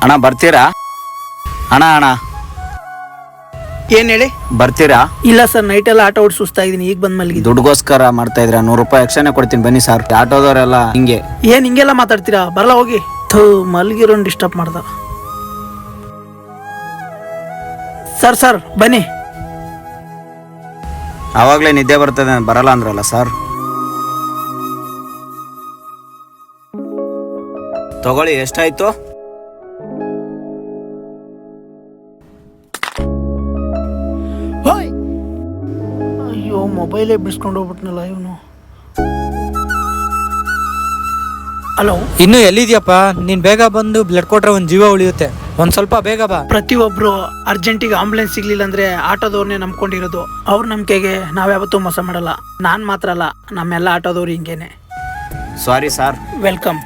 ಅಣ್ಣ ಬರ್ತೀರಾ? ಅಣ್ಣ ಅಣ್ಣ ಏನ್ ಹೇಳಿ? ಬರ್ತೀರಾ? ಇಲ್ಲ ಸರ್, ನೈಟ್ ಎಲ್ಲ ಆಟೋ ಓಡಿಸಿ ಸುಸ್ತಾಗಿದ್ದೀನಿ, ಈಗ ಬಂದ್ ಮಲಗಿ. ದುಡ್ಗೋಸ್ಕರ ಮಾಡ್ತಾ ಇದ್ರ? 100 ರೂಪಾಯಿ ಎಕ್ಸ್ಟ್ರಾನೇ ಕೊಡ್ತೀನಿ ಬನ್ನಿ ಸರ್. ಆಟೋದವರೆಲ್ಲ ಹಿಂಗೆ. ಏನ್ ಹಿಂಗೆಲ್ಲ ಮಾತಾಡ್ತೀರಾ? ಬರಲ್ಲ ಹೋಗಿ. ಮಲಗಿರೋನ್ ಡಿಸ್ಟರ್ಬ್ ಮಾಡ್ದ. ಸರ್ ಬನ್ನಿ. ಆವಾಗ್ಲೇ ನಿದ್ದೆ ಬರ್ತದೆ ಬರಲ್ಲ ಅಂದ್ರಲ್ಲ ಸರ್. ತಗೊಳ್ಳಿ, ಎಷ್ಟಾಯ್ತು? ಅಯ್ಯೋ, ಮೊಬೈಲೇ ಬಿಡಿಸ್ಕೊಂಡು ಹೋಗ್ಬಿಟ್ನಲ್ಲ ಇವನು. ಹಲೋ, ಇನ್ನು ಎಲ್ಲಿದ್ಯಪ್ಪ? ನೀನ್ ಬೇಗ ಬಂದು ಬ್ಲಡ್ ಕೊಟ್ರೆ ಒಂದ್ ಜೀವ ಉಳಿಯುತ್ತೆ. ಒಂದ್ ಸ್ವಲ್ಪ ಬೇಗ ಬಾ. ಪ್ರತಿಯೊಬ್ರು ಅರ್ಜೆಂಟಿಗೆ ಆಂಬುಲೆನ್ಸ್ ಸಿಗ್ಲಿಲ್ಲ ಅಂದ್ರೆ ಆಟೋದವ್ರನ್ನೇ ನಂಬ್ಕೊಂಡಿರೋದು. ಅವ್ರ ನಂಬಿಕೆಗೆ ನಾವ್ಯಾವತ್ತೂ ಮೋಸ ಮಾಡಲ್ಲ. ನಾನ್ ಮಾತ್ರ ಅಲ್ಲ, ನಮ್ಮೆಲ್ಲ ಆಟೋದವ್ರು ಹಿಂಗೇನೆ. Sorry sir. ವೆಲ್ಕಮ್.